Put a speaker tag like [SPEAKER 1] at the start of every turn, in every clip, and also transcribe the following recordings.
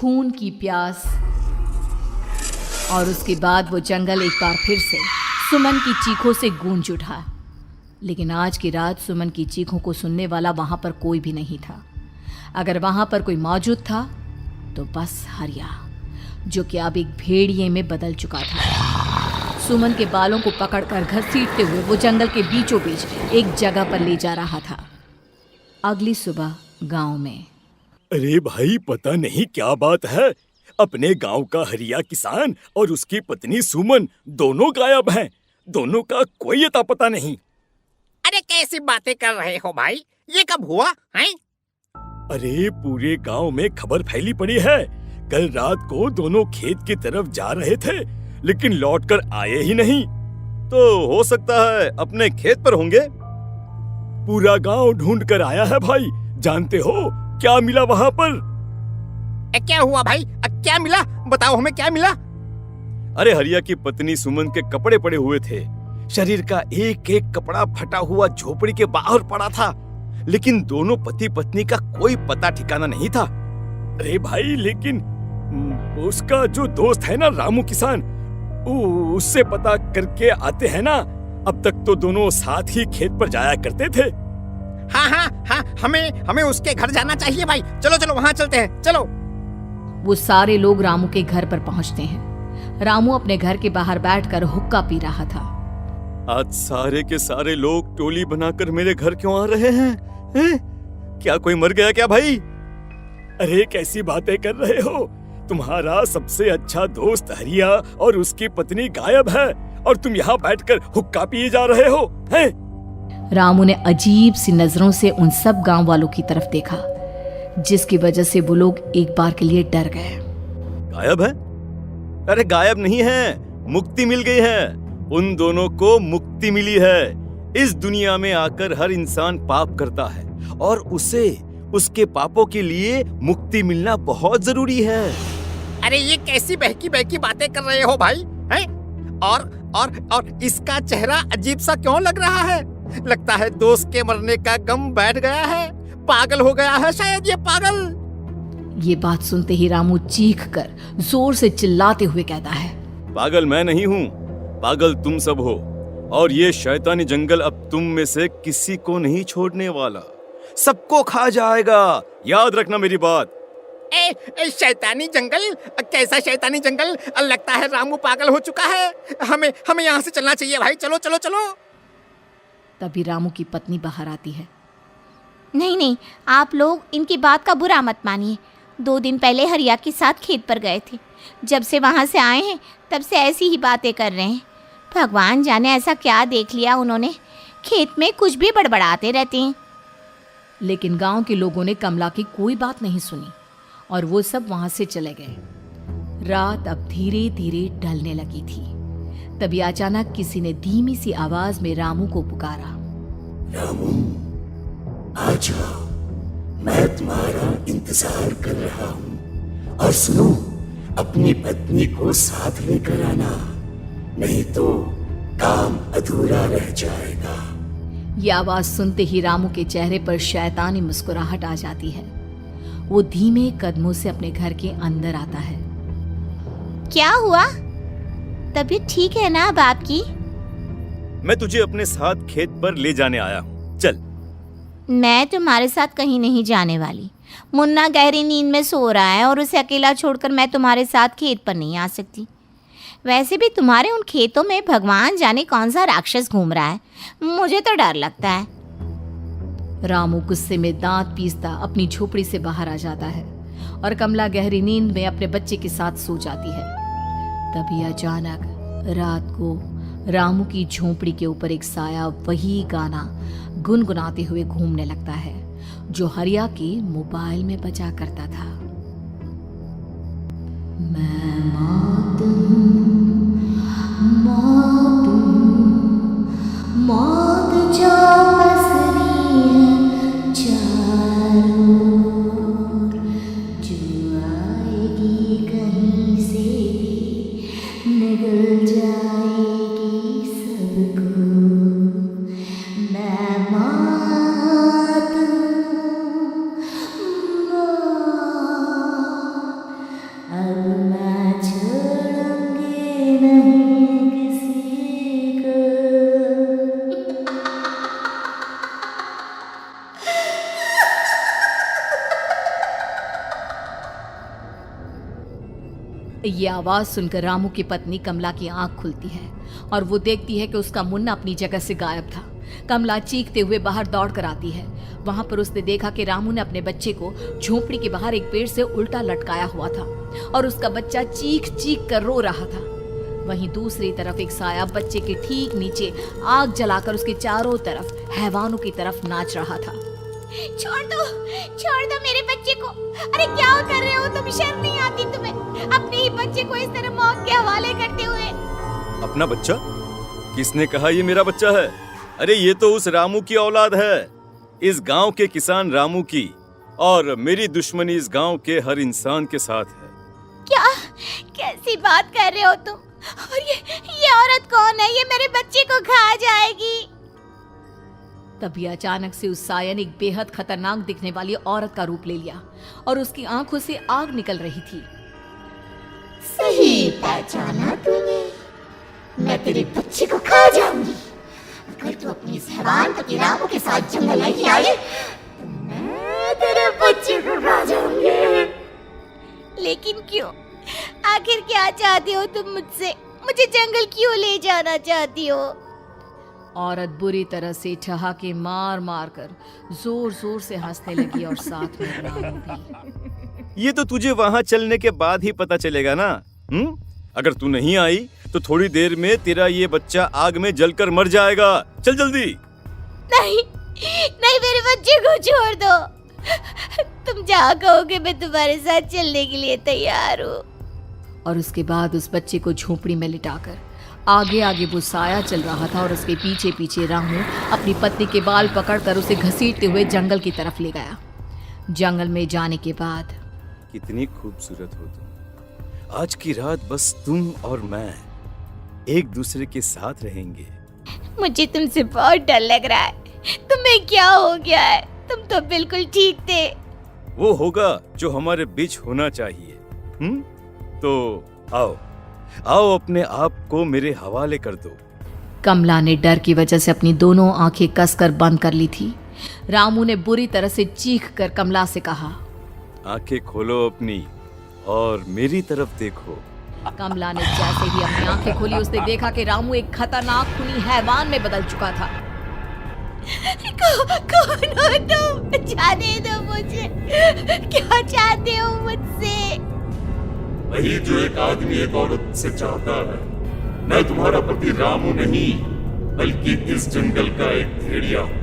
[SPEAKER 1] खून की प्यास। और उसके बाद वो जंगल एक बार फिर से सुमन की चीखों से गूंज उठा। लेकिन आज की रात सुमन की चीखों को सुनने वाला वहां पर कोई भी नहीं था। अगर वहां पर कोई मौजूद था तो बस हरिया, जो कि अब एक भेड़िए में बदल चुका था। सुमन के बालों को पकड़कर घसीटते हुए वो जंगल के बीचों बीच एक जगह पर ले जा रहा था। अगली सुबह गांव में।
[SPEAKER 2] अरे भाई, पता नहीं क्या बात है, अपने गांव का हरिया किसान और उसकी पत्नी सुमन दोनों गायब हैं। दोनों का कोई अता पता नहीं।
[SPEAKER 3] अरे कैसी बातें कर रहे हो भाई, ये कब हुआ है?
[SPEAKER 2] अरे पूरे गांव में खबर फैली पड़ी है। कल रात को दोनों खेत की तरफ जा रहे थे, लेकिन लौटकर आए ही नहीं।
[SPEAKER 4] तो हो सकता है अपने खेत पर होंगे।
[SPEAKER 2] पूरा गांव ढूंढ कर आया है भाई। जानते हो क्या मिला वहां पर?
[SPEAKER 3] क्या हुआ भाई? क्या मिला? बताओ हमें, क्या मिला?
[SPEAKER 4] अरे हरिया की पत्नी सुमन के कपड़े पड़े हुए थे। शरीर का एक एक कपड़ा फटा हुआ झोपड़ी के बाहर पड़ा था, लेकिन दोनों पति पत्नी का कोई पता ठिकाना नहीं था।
[SPEAKER 2] अरे भाई, लेकिन उसका जो दोस्त है ना रामू किसान, उससे पता करके आते हैं ना। अब तक तो दोनों साथ ही खेत पर जाया करते थे।
[SPEAKER 3] हाँ, हमें उसके घर जाना चाहिए भाई। चलो चलो वहाँ चलते हैं, चलो।
[SPEAKER 1] वो सारे लोग रामू के घर पर पहुंचते हैं। रामू अपने घर के बाहर बैठकर हुक्का पी रहा था।
[SPEAKER 4] आज सारे के सारे लोग टोली बनाकर मेरे घर क्यों आ रहे हैं? क्या कोई मर गया क्या भाई?
[SPEAKER 2] अरे कैसी बातें कर रहे हो? तुम्हारा सबसे अच्छा दोस्त हरिया और उसकी पत्नी गायब है और तुम यहाँ बैठकर हुक्का पिए जा रहे हो हैं?
[SPEAKER 1] रामू ने अजीब सी नजरों से उन सब गांव वालों की तरफ देखा, जिसकी वजह से वो लोग एक बार के लिए डर गए।
[SPEAKER 4] गायब है? अरे गायब नहीं है, मुक्ति मिल गई है। उन दोनों को मुक्ति मिली है। इस दुनिया में आकर हर इंसान पाप करता है और उसे उसके पापों के लिए मुक्ति मिलना बहुत जरूरी है।
[SPEAKER 3] अरे ये कैसी बहकी बहकी बातें कर रहे हो भाई, हैं? और इसका चेहरा अजीब सा क्यों लग रहा है? लगता है दोस्त के मरने का गम बैठ गया है। पागल हो गया है शायद ये पागल।
[SPEAKER 1] ये बात सुनते ही रामू चीख कर जोर से चिल्लाते हुए कहता है,
[SPEAKER 4] पागल मैं नहीं हूँ, पागल तुम सब हो। और ये शैतानी जंगल अब तुम में से किसी को नहीं छोड़ने वाला, सबको खा जाएगा। याद रखना मेरी बात।
[SPEAKER 3] शैतानी जंगल? कैसा शैतानी जंगल? लगता है रामू पागल हो चुका है। हमें यहाँ से चलना चाहिए भाई। चलो चलो चलो।
[SPEAKER 1] तभी रामू की पत्नी बाहर आती है।
[SPEAKER 5] नहीं, आप लोग इनकी बात का बुरा मत मानिए। 2 दिन पहले हरिया के साथ खेत पर गए थे। जब से वहाँ से आए हैं तब से ऐसी ही बातें कर रहे हैं। भगवान जाने ऐसा क्या देख लिया उन्होंने, खेत में कुछ भी बड़बड़ाते रहते हैं।
[SPEAKER 1] लेकिन गांव के लोगों ने कमला की कोई बात नहीं सुनी और वो सब वहां से चले गए। रात अब धीरे धीरे ढलने लगी थी। तभी अचानक किसी ने धीमी सी आवाज में रामू को पुकारा।
[SPEAKER 6] रामू, आ जाओ, मैं तुम्हारा इंतजार कर रहा हूँ। और सुनो, अपनी पत्नी को साथ लेकर आना, नहीं तो काम अधूरा रह जाएगा।
[SPEAKER 1] ये आवाज सुनते ही रामू के चेहरे पर शैतानी मुस्कुराहट आ जाती है। वो धीमे कदमों से अपने घर के अंदर आता है।
[SPEAKER 5] क्या हुआ? तबीयत ठीक है ना अब आपकी?
[SPEAKER 4] मैं तुझे अपने साथ खेत पर ले जाने आया हूँ, चल।
[SPEAKER 5] मैं तुम्हारे साथ कहीं नहीं जाने वाली। मुन्ना गहरी नींद में सो रहा है और उसे अकेला छोड़कर मैं तुम्हारे साथ खेत पर नहीं आ सकती। वैसे भी तुम्हारे उन खेतों में भगवान जाने कौन सा राक्षस घूम रहा है, मुझे तो डर लगता है।
[SPEAKER 1] रामू गुस्से में दांत पीसता अपनी झोपड़ी से बाहर आ जाता है और कमला गहरी नींद में अपने बच्चे के साथ सो जाती है। तभी अचानक रात को रामू की झोपड़ी के ऊपर एक साया वही गाना गुनगुनाते हुए घूमने लगता है जो हरिया के मोबाइल में बजा करता था। मैं मौत हूँ, मौत हूँ, मौत जो पसरी है चारों ओर, जो आएगी कहीं से भी निगल जाएगी सबको। मैं मौत हूँ, मौत, ये आवाज सुनकर रामू की पत्नी कमला की आंख खुलती है और वो देखती है कि उसका मुन्ना अपनी जगह से गायब था। कमला चीखते हुए बाहर दौड़ कर आती है। वहां पर उसने देखा कि रामू ने अपने बच्चे को झोपड़ी के बाहर एक पेड़ से उल्टा लटकाया हुआ था और उसका बच्चा चीख चीख कर रो रहा था। वहीं दूसरी तरफ एक साया बच्चे के ठीक नीचे आग जलाकर उसके चारों तरफ हैवानों की तरफ नाच रहा था।
[SPEAKER 5] छोड़ दो मेरे बच्चे को। अरे क्या कर रहे हो तुम? शर्म नहीं आती तुम्हें अपने ही बच्चे को इस तरह मौत के हवाले करते हुए?
[SPEAKER 4] अपना बच्चा? किसने कहा ये मेरा बच्चा है? अरे ये तो उस रामू की औलाद है, इस गांव के किसान रामू की, और मेरी दुश्मनी इस गांव के हर इंसान के साथ है।
[SPEAKER 5] क्या कैसी बात कर रहे हो तुम? और ये औरत कौन है? ये मेरे बच्चे को खा जाएगी।
[SPEAKER 1] तभी अचानक से उस साया ने एक बेहद खतरनाक दिखने वाली औरत का रूप ले लिया और उसकी आंखों से आग निकल रही थी।
[SPEAKER 6] सही पहचाना तूने, मैं तेरे बच्चे को खा जाऊंगी। अगर तू अपनी इस हैवान पति रामू के साथ जंगल नहीं आई तो मैं तेरे बच्चे को खा जाऊंगी।
[SPEAKER 5] लेकिन क्यों? आखिर क्या चाहती हो तुम मुझसे? मुझे जंगल क्यों ले जाना चाहती हो?
[SPEAKER 1] औरत बुरी तरह से ठहाके मार मार कर जोर जोर से हंसने लगी और साथ में रामू भी।
[SPEAKER 4] ये तो तुझे वहां चलने के बाद ही पता चलेगा ना। अगर तू नहीं आई तो थोड़ी देर में तेरा ये बच्चा आग में जलकर मर जाएगा। चल जल्दी।
[SPEAKER 5] नहीं मेरे बच्चे को छोड़ दो। तुम जहाँ कहोगे मैं तुम्हारे साथ चलने के लिए तैयार हूँ।
[SPEAKER 1] और उसके बाद उस बच्चे को झोपड़ी में लिटाकर आगे आगे वो साया चल रहा था और उसके पीछे पीछे रामू अपनी पत्नी के बाल पकड़कर उसे घसीटते हुए जंगल की तरफ ले गया। जंगल में जाने के बाद
[SPEAKER 4] कितनी खूबसूरत हो तुम। आज की रात बस तुम और मैं एक दूसरे के साथ रहेंगे।
[SPEAKER 5] मुझे तुमसे बहुत डर लग रहा है। तुम्हें क्या हो गया है? तुम तो बिल्कुल ठीक थे।
[SPEAKER 4] वो होगा जो हमारे बीच होना चाहिए। तो आओ अपने आप को मेरे हवाले कर दो।
[SPEAKER 1] कमला ने डर की वजह से अपनी दोनों आंखें कसकर बंद कर ली थी। रामू ने बुरी तरह से चीख कर कमला से कहा,
[SPEAKER 4] आंखें खोलो अपनी और मेरी तरफ देखो।
[SPEAKER 1] कमला ने जैसे ही अपनी आंखें खोली उसने देखा कि रामू एक खतरनाक खूनी हैवान में बदल चुका था।
[SPEAKER 5] कौन हो तुम? जाने दो मुझे। क्या चाहते हो मुझसे?
[SPEAKER 6] वही जो एक आदमी एक औरत से चाहता है। मैं तुम्हारा पति रामू नहीं बल्कि इस जंगल का एक भेड़िया हूँ,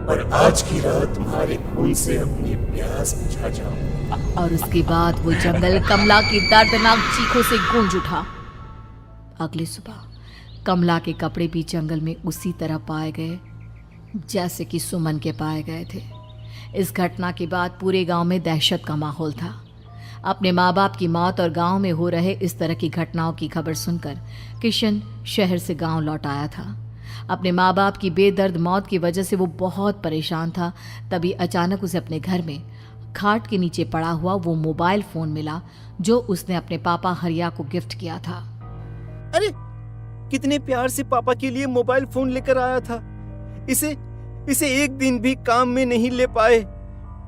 [SPEAKER 6] और आज की रात तुम्हारे खून से अपनी प्यास बुझा जाऊं।
[SPEAKER 1] और उसके बाद वो जंगल कमला की दर्दनाक चीखों से गूंज उठा। अगली सुबह कमला के कपड़े भी जंगल में उसी तरह पाए गए जैसे कि सुमन के पाए गए थे। इस घटना के बाद पूरे गांव में दहशत का माहौल था। अपने माँ बाप की मौत और गांव में हो रहे इस तरह की घटनाओं की खबर सुनकर किशन शहर से गांव लौट आया था। अपने माँ बाप की बेदर्द मौत की वजह से वो बहुत परेशान था। तभी अचानक उसे अपने घर में खाट के नीचे पड़ा हुआ वो मोबाइल फोन मिला जो उसने अपने पापा हरिया को गिफ्ट किया था।
[SPEAKER 4] अरे कितने प्यार से पापा के लिए मोबाइल फोन लेकर आया था। इसे एक दिन भी काम में नहीं ले पाए।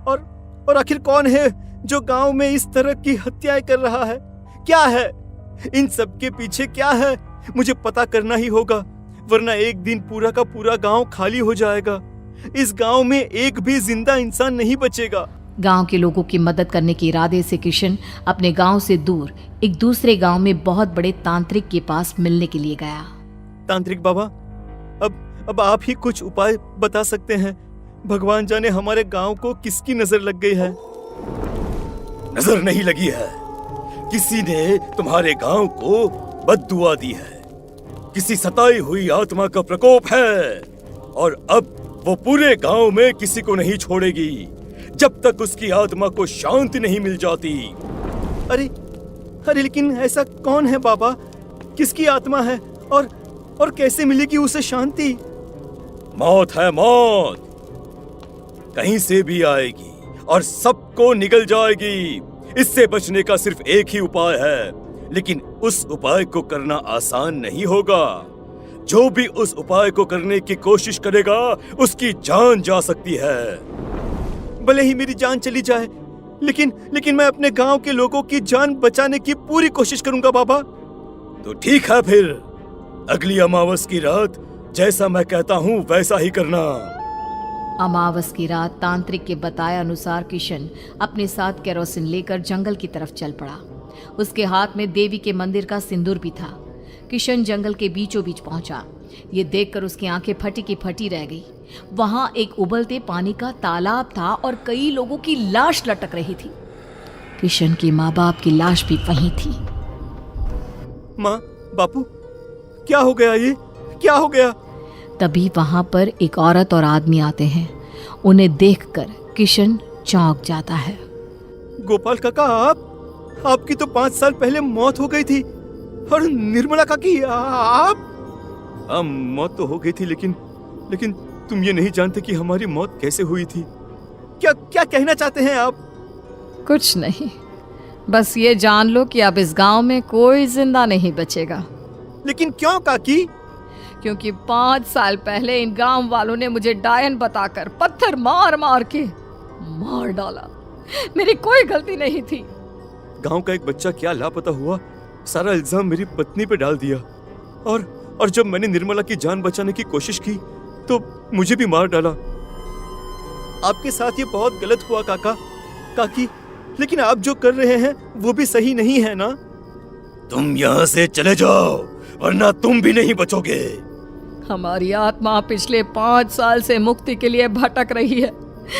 [SPEAKER 4] और आखिर कौन है जो गांव में इस तरह की हत्याएं कर रहा है? क्या है इन सब के पीछे? क्या है? मुझे पता करना ही होगा, वरना एक दिन पूरा का पूरा गांव खाली हो जाएगा। इस गांव में एक भी जिंदा इंसान नहीं बचेगा।
[SPEAKER 1] गांव के लोगों की मदद करने के इरादे से किशन अपने गांव से दूर एक दूसरे गांव में बहुत बड़े तांत्रिक के पास मिलने के लिए गया।
[SPEAKER 4] तांत्रिक बाबा, अब आप ही कुछ उपाय बता सकते हैं। भगवान जाने हमारे गांव को किसकी नजर लग गई है।
[SPEAKER 2] नजर नहीं लगी है, किसी ने तुम्हारे गांव को बद्दुआ दी है। किसी सताई हुई आत्मा का प्रकोप है और अब वो पूरे गांव में किसी को नहीं छोड़ेगी जब तक उसकी आत्मा को शांति नहीं मिल जाती।
[SPEAKER 4] अरे लेकिन ऐसा कौन है बाबा? किसकी आत्मा है और कैसे मिलेगी उसे शांति?
[SPEAKER 2] मौत है, मौत कहीं से भी आएगी और सबको निगल जाएगी। इससे बचने का सिर्फ एक ही उपाय है, लेकिन उस उपाय को करना आसान नहीं होगा। जो भी उस उपाय को करने की कोशिश करेगा उसकी जान जा सकती है।
[SPEAKER 4] भले ही मेरी जान चली जाए, लेकिन मैं अपने गांव के लोगों की जान बचाने की पूरी कोशिश करूंगा बाबा।
[SPEAKER 2] तो ठीक है, फिर अगली अमावस की रात जैसा मैं कहता हूँ वैसा ही करना।
[SPEAKER 1] अमावस की रात तांत्रिक के बताए अनुसार किशन अपने साथ केरोसिन लेकर जंगल की तरफ चल पड़ा। उसके हाथ में देवी के मंदिर का सिंदूर भी था। किशन जंगल के बीचों बीच पहुंचा। ये देखकर उसकी आंखें फटी की फटी रह गई। वहां एक उबलते पानी का तालाब था और कई लोगों की लाश लटक रही थी। किशन की माँ बाप की लाश भी वहीं थी।
[SPEAKER 4] माँ, बापू, क्या हो गया? ये क्या हो गया?
[SPEAKER 1] तभी वहां पर एक औरत और आदमी आते हैं। उन्हें देखकर किशन चौंक जाता है।
[SPEAKER 4] गोपाल काका, आपकी तो 5 साल पहले मौत हो गई थी। और निर्मला काकी, आप? मौत तो हो गई थी, लेकिन तुम ये नहीं जानते कि हमारी मौत कैसे हुई थी। क्या कहना चाहते हैं आप?
[SPEAKER 1] कुछ नहीं, बस ये जान लो कि अब इस गांव में कोई जिंदा नहीं बचेगा।
[SPEAKER 4] लेकिन क्यों काकी?
[SPEAKER 1] क्योंकि 5 साल पहले इन गांव वालों ने मुझे डायन बताकर पत्थर मार मार के मार डाला। मेरी कोई गलती नहीं थी।
[SPEAKER 4] गांव का एक बच्चा क्या लापता हुआ, सारा इल्जाम मेरी पत्नी पे डाल दिया। और जब मैंने निर्मला की जान बचाने की कोशिश की तो मुझे भी मार डाला। आपके साथ ये बहुत गलत हुआ काकी, लेकिन आप जो कर रहे हैं वो भी सही नहीं है ना?
[SPEAKER 2] तुम यहाँ से चले जाओ वरना तुम भी नहीं बचोगे।
[SPEAKER 1] हमारी आत्मा पिछले 5 साल से मुक्ति के लिए भटक रही है।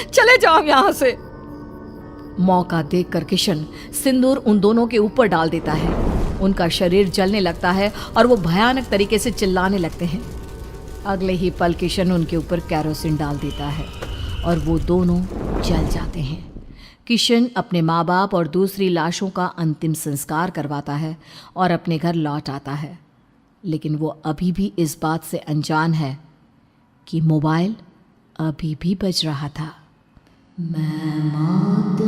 [SPEAKER 1] चले जाओ यहाँ से। मौका देखकर किशन सिंदूर उन दोनों के ऊपर डाल देता है। उनका शरीर जलने लगता है और वो भयानक तरीके से चिल्लाने लगते हैं। अगले ही पल किशन उनके ऊपर केरोसिन डाल देता है और वो दोनों जल जाते हैं। किशन अपने माँ बाप और दूसरी लाशों का अंतिम संस्कार करवाता है और अपने घर लौट आता है। लेकिन वो अभी भी इस बात से अनजान है कि मोबाइल अभी भी बज रहा था। मैं मौत